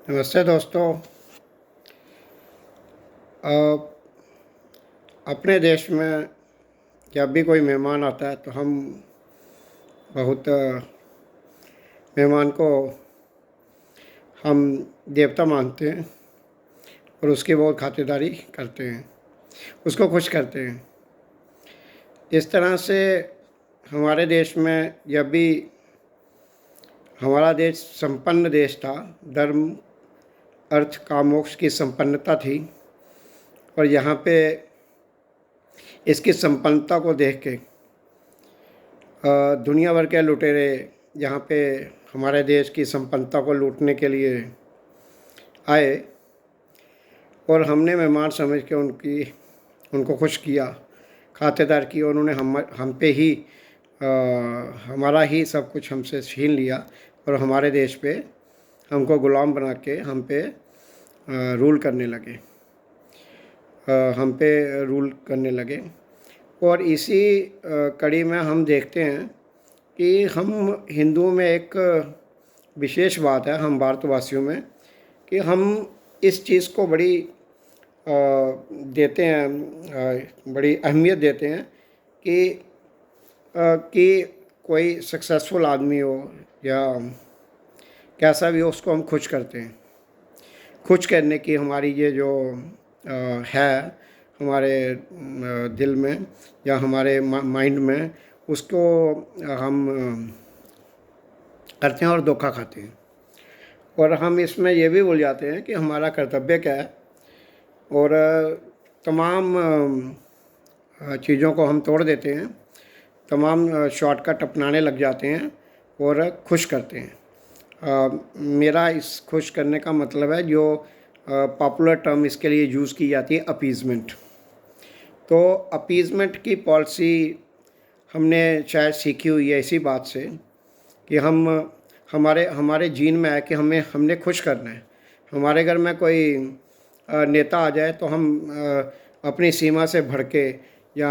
नमस्ते दोस्तों। अ, अपने देश में जब भी कोई मेहमान आता है तो हम बहुत मेहमान को हम देवता मानते हैं और उसकी बहुत खातिरदारी करते हैं, उसको खुश करते हैं। इस तरह से हमारे देश में जब भी हमारा देश संपन्न देश था, धर्म अर्थ काम मोक्ष की संपन्नता थी और यहाँ पे इसकी संपन्नता को देख के दुनिया भर के लुटेरे यहाँ पे हमारे देश की संपन्नता को लूटने के लिए आए और हमने मेहमान समझ के उनको खुश किया, खातिरदार की। उन्होंने हम पे ही हमारा ही सब कुछ हमसे छीन लिया और हमारे देश पे हमको गुलाम बना के हम पे रूल करने लगे, हम पे रूल करने लगे। और इसी कड़ी में हम देखते हैं कि हम हिंदुओं में एक विशेष बात है, हम भारतवासियों में, कि हम इस चीज़ को बड़ी देते हैं, बड़ी अहमियत देते हैं कि कोई सक्सेसफुल आदमी हो या कैसा भी हो, उसको हम खुश करते हैं। खुश करने की हमारी ये जो है हमारे दिल में या हमारे माइंड में, उसको हम करते हैं और धोखा खाते हैं। और हम इसमें ये भी भूल जाते हैं कि हमारा कर्तव्य क्या है और तमाम चीज़ों को हम तोड़ देते हैं, तमाम शॉर्टकट अपनाने लग जाते हैं और खुश करते हैं। मेरा इस खुश करने का मतलब है, जो पॉपुलर टर्म इसके लिए यूज़ की जाती है, अपीज़मेंट। तो अपीज़मेंट की पॉलिसी हमने शायद सीखी हुई है इसी बात से कि हमारे हमारे जीन में है कि हमने खुश करना है। हमारे घर में कोई नेता आ जाए तो हम अपनी सीमा से बढ़ के या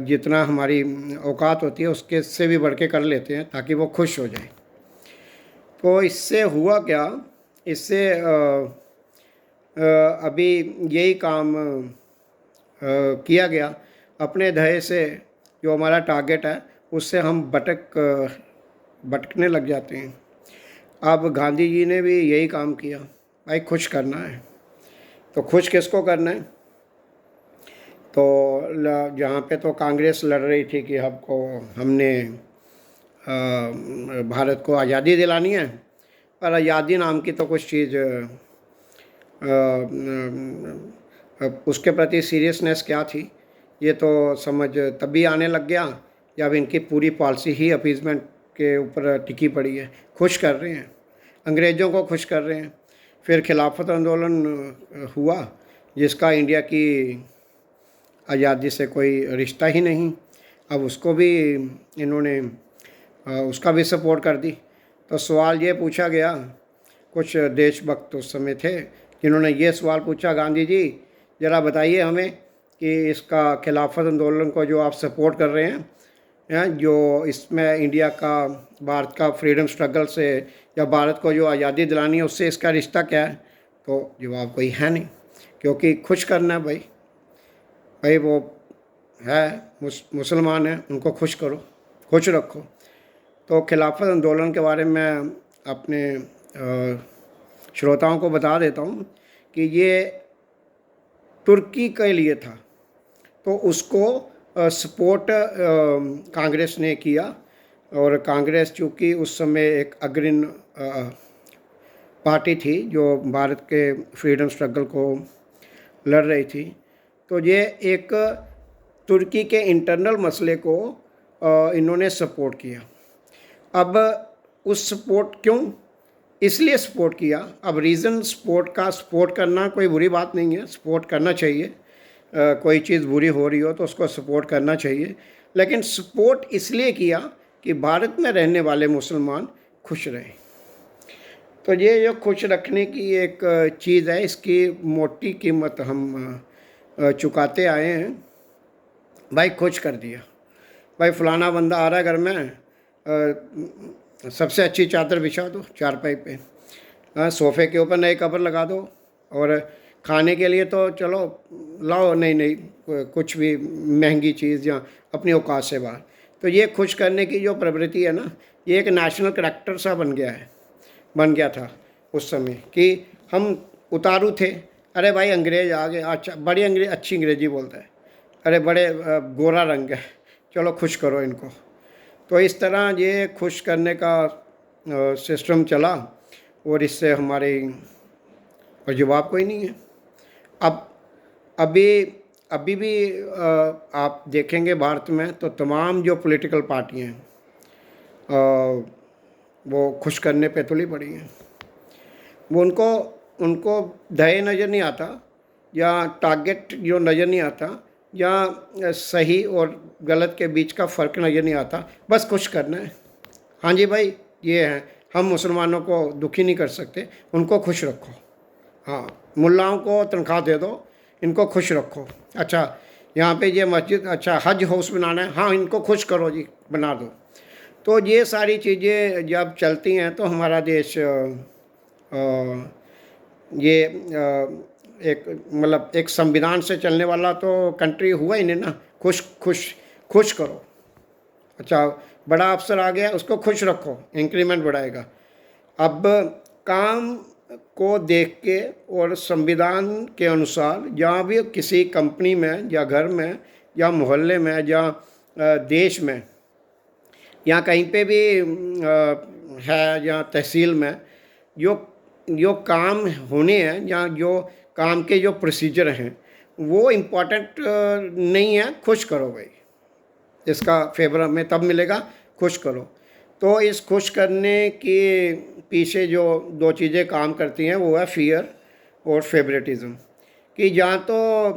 जितना हमारी औकात होती है उसके से भी बढ़ के कर लेते हैं ताकि वो खुश हो जाए। तो इससे हुआ क्या, इससे अभी यही काम किया गया। अपने ध्येय से, जो हमारा टारगेट है, उससे हम भटकने लग जाते हैं। अब गांधी जी ने भी यही काम किया, भाई खुश करना है। तो खुश किसको करना है? तो जहाँ पे तो कांग्रेस लड़ रही थी कि हमने भारत को आज़ादी दिलानी है, पर आज़ादी नाम की तो कुछ चीज़ उसके प्रति सीरियसनेस क्या थी, ये तो समझ तभी आने लग गया जब इनकी पूरी पॉलिसी ही अपीज़मेंट के ऊपर टिकी पड़ी है। खुश कर रहे हैं, अंग्रेज़ों को खुश कर रहे हैं। फिर खिलाफत आंदोलन हुआ जिसका इंडिया की आज़ादी से कोई रिश्ता ही नहीं। अब उसको भी इन्होंने उसका भी सपोर्ट कर दी। तो सवाल ये पूछा गया, कुछ देशभक्त उस समय थे जिन्होंने ये सवाल पूछा, गांधी जी ज़रा बताइए हमें कि इसका खिलाफत आंदोलन को जो आप सपोर्ट कर रहे हैं, जो इसमें इंडिया का, भारत का फ्रीडम स्ट्रगल से या भारत को जो आज़ादी दिलानी है उससे इसका रिश्ता क्या है? तो जवाब कोई है नहीं, क्योंकि खुश करना है भाई वो है मुसलमान है, उनको खुश करो, खुश रखो। तो खिलाफत आंदोलन के बारे में अपने श्रोताओं को बता देता हूँ कि ये तुर्की के लिए था, तो उसको सपोर्ट कांग्रेस ने किया। और कांग्रेस चूँकि उस समय एक अग्रणी पार्टी थी जो भारत के फ्रीडम स्ट्रगल को लड़ रही थी, तो ये एक तुर्की के इंटरनल मसले को इन्होंने सपोर्ट किया। अब उस सपोर्ट क्यों, इसलिए सपोर्ट किया। अब रीज़न सपोर्ट करना कोई बुरी बात नहीं है, सपोर्ट करना चाहिए। कोई चीज़ बुरी हो रही हो तो उसको सपोर्ट करना चाहिए, लेकिन सपोर्ट इसलिए किया कि भारत में रहने वाले मुसलमान खुश रहें। तो ये जो खुश रखने की एक चीज़ है, इसकी मोटी कीमत हम चुकाते आए हैं। भाई खुश कर दिया, भाई फलाना बंदा आ रहा है घर में, सबसे अच्छी चादर बिछा दो चारपाई पे, सोफ़े के ऊपर नए कवर लगा दो, और खाने के लिए तो चलो लाओ नई नई कुछ भी महंगी चीज़ या अपनी औकात से बाहर। तो ये खुश करने की जो प्रवृत्ति है ना, ये एक नेशनल करैक्टर सा बन गया था उस समय, कि हम उतारू थे। अरे भाई अंग्रेज़ आ गए, अच्छा बड़ी अच्छी अंग्रेज़ी बोलता है, अरे बड़े गोरा रंग है, चलो खुश करो इनको। तो इस तरह ये खुश करने का सिस्टम चला, और इससे हमारे और जवाब कोई नहीं है। अब अभी अभी भी आप देखेंगे भारत में तो तमाम जो पॉलिटिकल पार्टियां हैं वो खुश करने पे तुली पड़ी हैं। वो उनको उनको ध्येय नज़र नहीं आता, या टारगेट जो नज़र नहीं आता, या सही और गलत के बीच का फ़र्क नज़र नहीं आता, बस खुश करना है। हाँ जी भाई, ये है, हम मुसलमानों को दुखी नहीं कर सकते, उनको खुश रखो। हाँ, मुल्लाओं को तनख्वाह दे दो, इनको खुश रखो। अच्छा यहाँ पे ये मस्जिद, अच्छा हज हाउस बनाना है, हाँ इनको खुश करो जी, बना दो। तो ये सारी चीज़ें जब चलती हैं तो हमारा देश ये एक मतलब एक संविधान से चलने वाला तो कंट्री हुआ ही नहीं ना। खुश खुश खुश करो। अच्छा बड़ा अफसर आ गया, उसको खुश रखो, इंक्रीमेंट बढ़ाएगा। अब काम को देख के और संविधान के अनुसार जहाँ भी किसी कंपनी में या घर में या मोहल्ले में या देश में या कहीं पे भी है, या तहसील में जो जो काम होने हैं, या जो काम के जो प्रोसीजर हैं वो इम्पोर्टेंट नहीं है, खुश करो भाई, इसका फेवर हमें तब मिलेगा, खुश करो। तो इस खुश करने के पीछे जो दो चीज़ें काम करती हैं वो है फियर और फेवरेटिज़म, कि जहाँ तो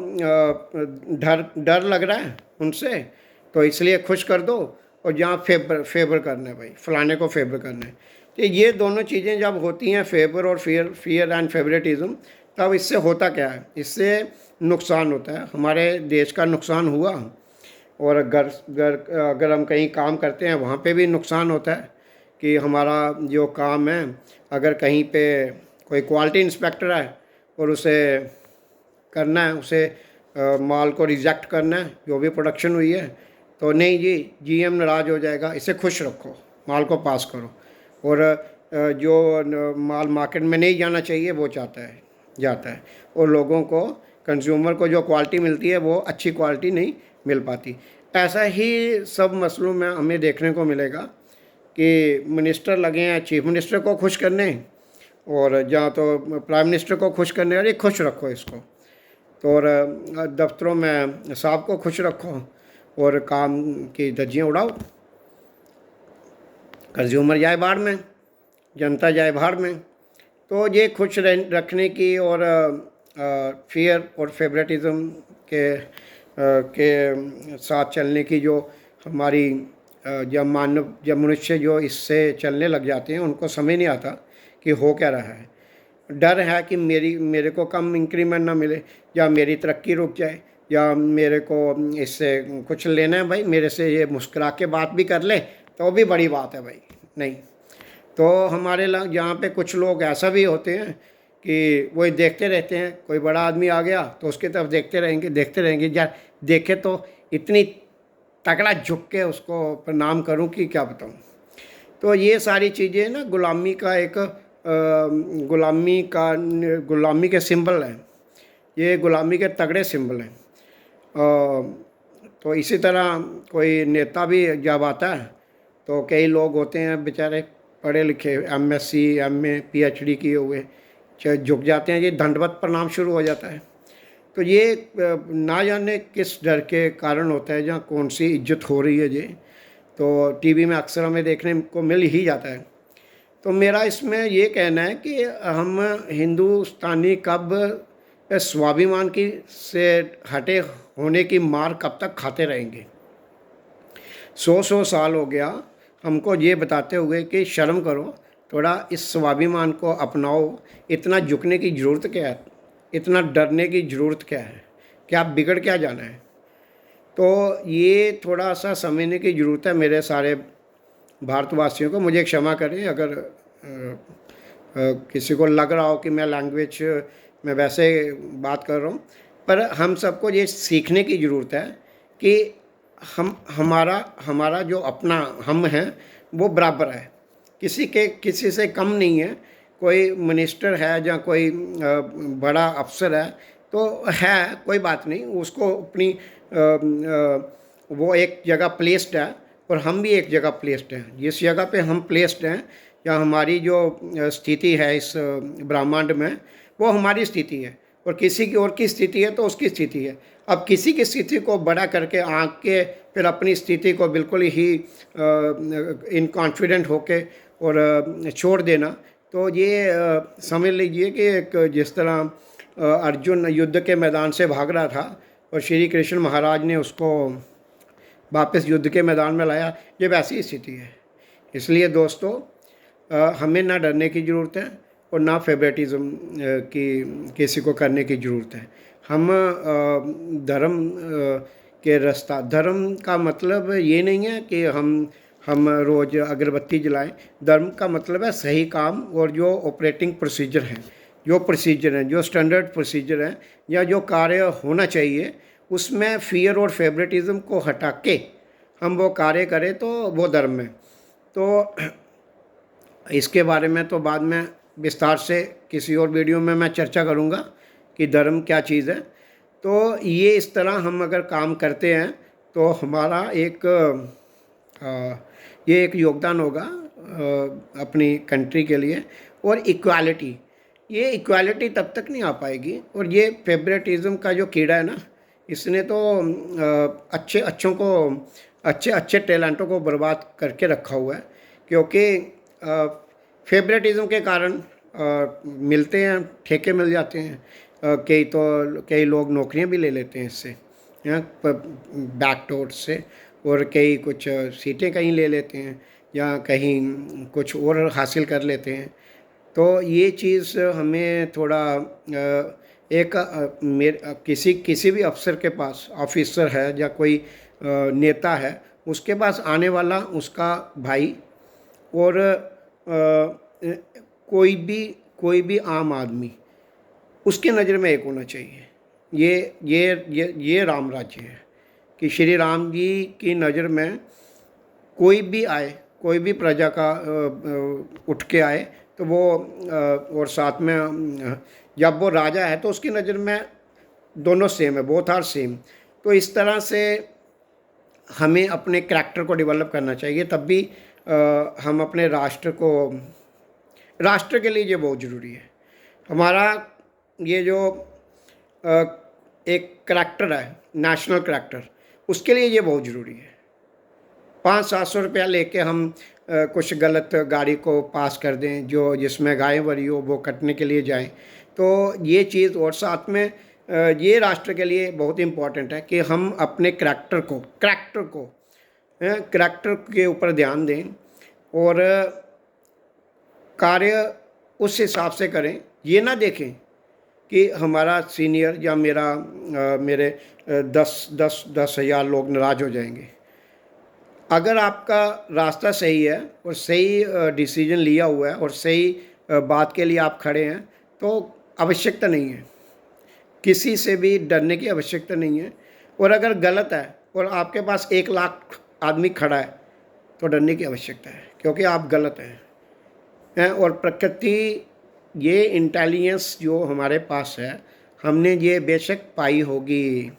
डर लग रहा है उनसे तो इसलिए खुश कर दो, और जहाँ फेवर करना है भाई, फलाने को फेवर करना है। तो ये दोनों चीज़ें जब होती हैं, फेवर और फियर एंड फेवरेटिज़म, तब इससे होता क्या है, इससे नुकसान होता है, हमारे देश का नुकसान हुआ। और अगर हम कहीं काम करते हैं वहाँ पे भी नुकसान होता है, कि हमारा जो काम है, अगर कहीं पे कोई क्वालिटी इंस्पेक्टर है और उसे करना है, उसे माल को रिजेक्ट करना है जो भी प्रोडक्शन हुई है, तो नहीं जी, जीएम नाराज़ हो जाएगा, इसे खुश रखो, माल को पास करो। और जो माल मार्केट में नहीं जाना चाहिए वो जाता है, और लोगों को, कंज्यूमर को जो क्वालिटी मिलती है वो अच्छी क्वालिटी नहीं मिल पाती। ऐसा ही सब मसलों में हमें देखने को मिलेगा कि मिनिस्टर लगे हैं चीफ मिनिस्टर को खुश करने, और जहाँ तो प्राइम मिनिस्टर को खुश करने, अरे खुश रखो इसको। तो और दफ्तरों में साहब को खुश रखो और काम की धज्जियाँ उड़ाओ, कंज्यूमर जाए बाहर में, जनता जाए बाहर में। तो ये खुश रखने की और फियर और फेवरेटिज़म के साथ चलने की जो हमारी जब मनुष्य जो इससे चलने लग जाते हैं उनको समझ नहीं आता कि हो क्या रहा है। डर है कि मेरे को कम इंक्रीमेंट ना मिले, या मेरी तरक्की रुक जाए, या मेरे को इससे कुछ लेना है भाई, मेरे से ये मुस्कुरा के बात भी कर ले तो भी बड़ी बात है भाई। नहीं, तो हमारे यहाँ पे कुछ लोग ऐसा भी होते हैं कि वो देखते रहते हैं, कोई बड़ा आदमी आ गया तो उसकी तरफ देखते रहेंगे यार, देखे तो इतनी तगड़ा झुक के उसको प्रणाम करूं कि क्या बताऊं। तो ये सारी चीज़ें ना गुलामी के सिंबल हैं, ये गुलामी के तगड़े सिंबल हैं। तो इसी तरह कोई नेता भी जब आता है तो कई लोग होते हैं बेचारे पढ़े लिखे, एमएससी एमए पीएचडी किए हुए, झुक जाते हैं, ये दंडवत प्रणाम शुरू हो जाता है। तो ये ना जाने किस डर के कारण होता है, जहाँ कौन सी इज्जत हो रही है ये, तो टीवी में अक्सर हमें देखने को मिल ही जाता है। तो मेरा इसमें ये कहना है कि हम हिंदुस्तानी कब स्वाभिमान की से हटे होने की मार कब तक खाते रहेंगे। 100 साल हो गया हमको ये बताते हुए कि शर्म करो, थोड़ा इस स्वाभिमान को अपनाओ, इतना झुकने की ज़रूरत क्या है, इतना डरने की ज़रूरत क्या है, क्या बिगड़ क्या जाना है। तो ये थोड़ा सा समझने की ज़रूरत है मेरे सारे भारतवासियों को। मुझे क्षमा करें अगर किसी को लग रहा हो कि मैं लैंग्वेज में वैसे बात कर रहा हूँ, पर हम सबको ये सीखने की ज़रूरत है कि हमारा हमारा जो अपना हम है वो बराबर है, किसी से कम नहीं है। कोई मिनिस्टर है या कोई बड़ा अफसर है तो है, कोई बात नहीं, उसको अपनी वो एक जगह प्लेस्ड है और हम भी एक जगह प्लेस्ड हैं। जिस जगह पे हम प्लेस्ड हैं या हमारी जो स्थिति है इस ब्रह्मांड में, वो हमारी स्थिति है, और किसी की और की स्थिति है तो उसकी स्थिति है। अब किसी की स्थिति को बड़ा करके आंक के फिर अपनी स्थिति को बिल्कुल ही इनकॉन्फिडेंट होके और छोड़ देना, तो ये समझ लीजिए कि एक जिस तरह अर्जुन युद्ध के मैदान से भाग रहा था और श्री कृष्ण महाराज ने उसको वापस युद्ध के मैदान में लाया, ये वैसी स्थिति है। इसलिए दोस्तों, हमें ना डरने की ज़रूरत है और ना फेवरेटिज़म की किसी को करने की ज़रूरत है। हम धर्म के रास्ता, धर्म का मतलब ये नहीं है कि हम रोज़ अगरबत्ती जलाएं। धर्म का मतलब है सही काम और जो ऑपरेटिंग प्रोसीजर हैं, जो स्टैंडर्ड प्रोसीजर हैं या जो कार्य होना चाहिए, उसमें फियर और फेवरेटिज़म को हटा के हम वो कार्य करें तो वो धर्म है। तो इसके बारे में तो बाद में विस्तार से किसी और वीडियो में मैं चर्चा करूँगा कि धर्म क्या चीज़ है। तो ये इस तरह हम अगर काम करते हैं तो हमारा ये एक योगदान होगा अपनी कंट्री के लिए। और इक्वालिटी, ये इक्वालिटी तब तक नहीं आ पाएगी, और ये फेवरेटिज़म का जो कीड़ा है ना, इसने तो अच्छे टैलेंटों को बर्बाद करके रखा हुआ है। क्योंकि फेवरेटिज़म के कारण मिलते हैं, ठेके मिल जाते हैं, कई लोग नौकरियां भी ले लेते हैं इससे, बैकडोर से, और कई कुछ सीटें कहीं ले लेते हैं या कहीं कुछ और हासिल कर लेते हैं। तो ये चीज़ हमें थोड़ा किसी भी अफसर के पास, ऑफिसर है या कोई नेता है, उसके पास आने वाला उसका भाई और कोई भी आम आदमी, उसके नज़र में एक होना चाहिए। ये राम राज्य है कि श्री राम जी की नज़र में कोई भी आए, कोई भी प्रजा का उठ के आए तो वो और साथ में जब वो राजा है तो उसकी नज़र में दोनों सेम है, बोथ आर सेम। तो इस तरह से हमें अपने करैक्टर को डेवलप करना चाहिए, तब भी हम अपने राष्ट्र के लिए ये बहुत ज़रूरी है। हमारा ये जो एक करैक्टर है, नेशनल करैक्टर, उसके लिए ये बहुत ज़रूरी है। 500-700 रुपया लेके हम कुछ गलत गाड़ी को पास कर दें जो जिसमें गाय वरी हो, वो कटने के लिए जाएं, तो ये चीज़, और साथ में ये राष्ट्र के लिए बहुत इम्पॉर्टेंट है कि हम अपने करैक्टर के ऊपर ध्यान दें और कार्य उस हिसाब से करें। ये ना देखें कि हमारा सीनियर या मेरे 10,000 लोग नाराज़ हो जाएंगे। अगर आपका रास्ता सही है और सही डिसीजन लिया हुआ है और सही बात के लिए आप खड़े हैं, तो आवश्यकता नहीं है, किसी से भी डरने की आवश्यकता नहीं है। और अगर गलत है और आपके पास 1 लाख आदमी खड़ा है तो डरने की आवश्यकता है, क्योंकि आप गलत हैं। और प्रकृति, ये इंटेलिजेंस जो हमारे पास है, हमने ये बेशक पाई होगी,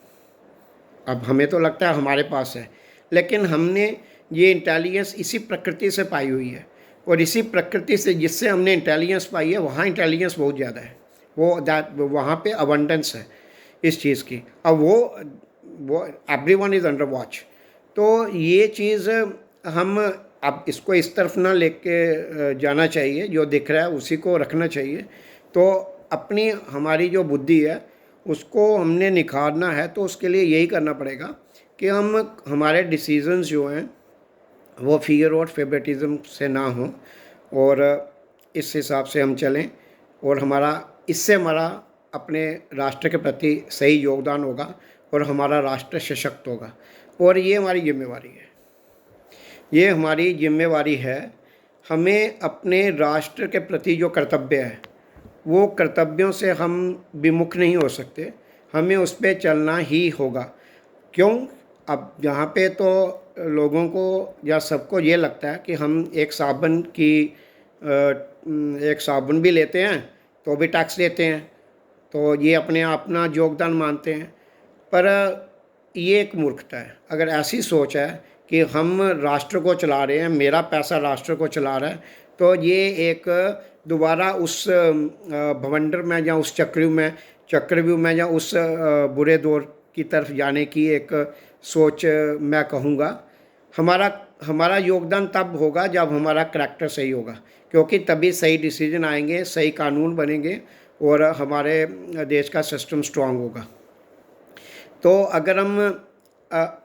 अब हमें तो लगता है हमारे पास है, लेकिन हमने ये इंटेलिजेंस इसी प्रकृति से पाई हुई है। और इसी प्रकृति से जिससे हमने इंटेलिजेंस पाई है, वहाँ इंटेलिजेंस बहुत ज़्यादा है, वहाँ पे अबंडेंस है इस चीज़ की। अब वो एवरीवन इज़ अंडर वॉच। तो ये चीज़ हम अब इसको इस तरफ ना लेके जाना चाहिए, जो दिख रहा है उसी को रखना चाहिए। तो अपनी हमारी जो बुद्धि है उसको हमने निखारना है, तो उसके लिए यही करना पड़ेगा कि हमारे डिसीजंस जो हैं वो फियर और फेवरेटिज़म से ना हो, और इस हिसाब से हम चलें, और इससे हमारा अपने राष्ट्र के प्रति सही योगदान होगा और हमारा राष्ट्र सशक्त होगा। और ये हमारी जिम्मेवारी है, हमें अपने राष्ट्र के प्रति जो कर्तव्य है वो कर्तव्यों से हम विमुख नहीं हो सकते, हमें उस पे चलना ही होगा। क्यों? अब यहाँ पे तो लोगों को या सबको ये लगता है कि हम एक साबुन भी लेते हैं तो भी टैक्स देते हैं, तो ये अपने अपना योगदान मानते हैं। पर ये एक मूर्खता है। अगर ऐसी सोच है कि हम राष्ट्र को चला रहे हैं, मेरा पैसा राष्ट्र को चला रहा है, तो ये एक दोबारा उस भवंडर में या उस चक्रव्यूह में या उस बुरे दौर की तरफ जाने की एक सोच मैं कहूँगा। हमारा योगदान तब होगा जब हमारा करैक्टर सही होगा, क्योंकि तभी सही डिसीजन आएंगे, सही कानून बनेंगे और हमारे देश का सिस्टम स्ट्रांग होगा। तो अगर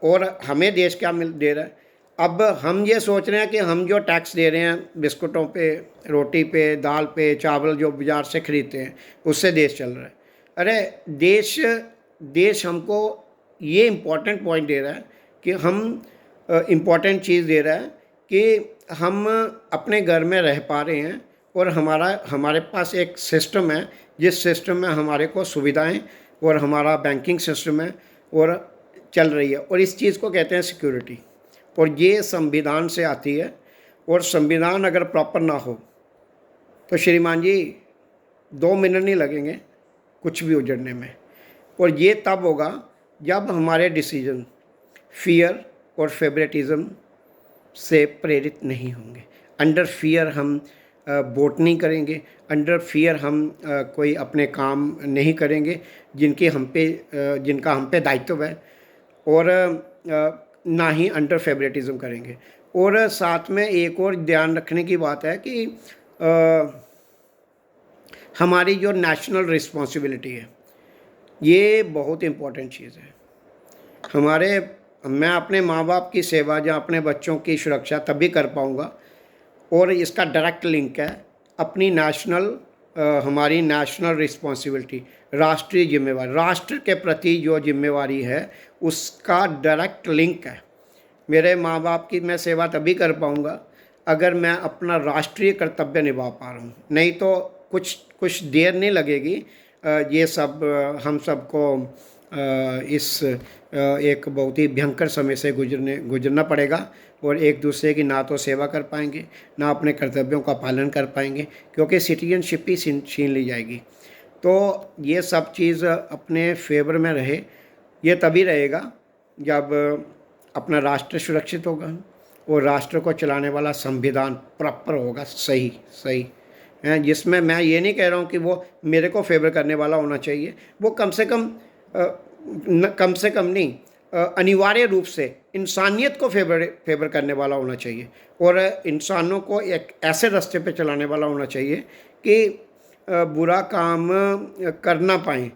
और हमें देश क्या दे रहा है? अब हम ये सोच रहे हैं कि हम जो टैक्स दे रहे हैं बिस्कुटों पे, रोटी पे, दाल पे, चावल जो बाज़ार से ख़रीदते हैं उससे देश चल रहा है। अरे देश हमको ये इम्पोर्टेंट पॉइंट दे रहा है कि इम्पोर्टेंट चीज़ दे रहा है कि हम अपने घर में रह पा रहे हैं और हमारे पास एक सिस्टम है जिस सिस्टम में हमारे को सुविधाएं और हमारा बैंकिंग सिस्टम है और चल रही है, और इस चीज़ को कहते हैं सिक्योरिटी। और ये संविधान से आती है, और संविधान अगर प्रॉपर ना हो तो श्रीमान जी 2 मिनट नहीं लगेंगे कुछ भी उजड़ने में। और ये तब होगा जब हमारे डिसीजन फियर और फेवरेटिज्म से प्रेरित नहीं होंगे। अंडर फियर हम वोट नहीं करेंगे, अंडर फियर हम कोई अपने काम नहीं करेंगे जिनका हम पे दायित्व है, और ना ही अंडर फेवरेटिज्म करेंगे। और साथ में एक और ध्यान रखने की बात है कि हमारी जो नेशनल रिस्पॉन्सिबिलिटी है ये बहुत इम्पोर्टेंट चीज़ है। मैं अपने माँ बाप की सेवा या अपने बच्चों की सुरक्षा तभी कर पाऊँगा, और इसका डायरेक्ट लिंक है हमारी नेशनल रिस्पॉन्सिबिलिटी, राष्ट्रीय जिम्मेवारी, राष्ट्र के प्रति जो जिम्मेवारी है उसका डायरेक्ट लिंक है। मेरे माँ बाप की मैं सेवा तभी कर पाऊँगा अगर मैं अपना राष्ट्रीय कर्तव्य निभा पा रहा हूँ, नहीं तो कुछ देर नहीं लगेगी। ये सब हम सबको एक बहुत ही भयंकर समय से गुजरना पड़ेगा, और एक दूसरे की ना तो सेवा कर पाएंगे ना अपने कर्तव्यों का पालन कर पाएंगे, क्योंकि सिटीजनशिप ही छीन ली जाएगी। तो ये सब चीज़ अपने फेवर में रहे, ये तभी रहेगा जब अपना राष्ट्र सुरक्षित होगा और राष्ट्र को चलाने वाला संविधान प्रॉपर होगा, सही है, जिसमें मैं ये नहीं कह रहा हूँ कि वो मेरे को फेवर करने वाला होना चाहिए, वो कम से कम नहीं, अनिवार्य रूप से इंसानियत को फेवर करने वाला होना चाहिए, और इंसानों को एक ऐसे रास्ते पे चलाने वाला होना चाहिए कि बुरा काम कर ना पाएँ।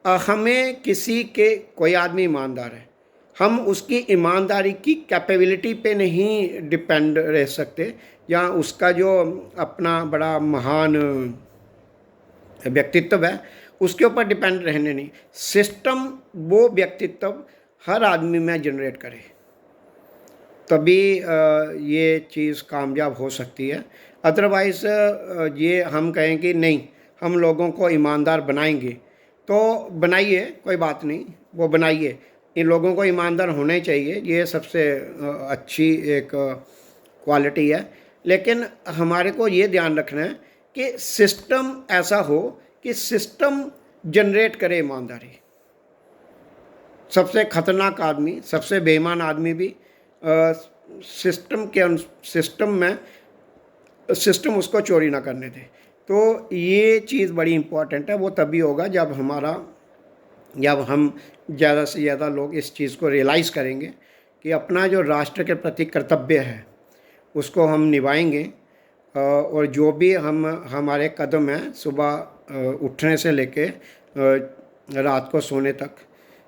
हमें कोई आदमी ईमानदार है, हम उसकी ईमानदारी की कैपेबिलिटी पे नहीं डिपेंड रह सकते, या उसका जो अपना बड़ा महान व्यक्तित्व है उसके ऊपर डिपेंड रहने नहीं। सिस्टम वो व्यक्तित्व हर आदमी में जनरेट करे, तभी ये चीज़ कामयाब हो सकती है। अदरवाइज़ ये हम कहें कि नहीं हम लोगों को ईमानदार बनाएंगे, तो बनाइए, कोई बात नहीं, वो बनाइए, इन लोगों को ईमानदार होने चाहिए, ये सबसे अच्छी एक क्वालिटी है। लेकिन हमारे को ये ध्यान रखना है कि सिस्टम ऐसा हो कि सिस्टम जनरेट करे ईमानदारी। सबसे ख़तरनाक आदमी, सबसे बेईमान आदमी भी सिस्टम उसको चोरी ना करने दे। तो ये चीज़ बड़ी इम्पॉर्टेंट है। वो तभी होगा जब हम ज़्यादा से ज़्यादा लोग इस चीज़ को रियलाइज़ करेंगे कि अपना जो राष्ट्र के प्रति कर्तव्य है उसको हम निभाएंगे, और जो भी हमारे कदम हैं सुबह उठने से लेके रात को सोने तक,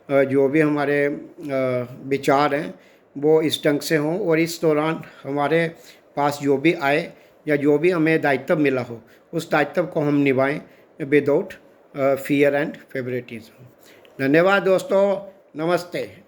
जो भी हमारे विचार हैं वो इस ढंग से हों, और इस दौरान हमारे पास जो भी आए या जो भी हमें दायित्व मिला हो उस दायित्व को हम निभाएं विदाउट फियर एंड फेवरेटिज्म। धन्यवाद दोस्तों, नमस्ते।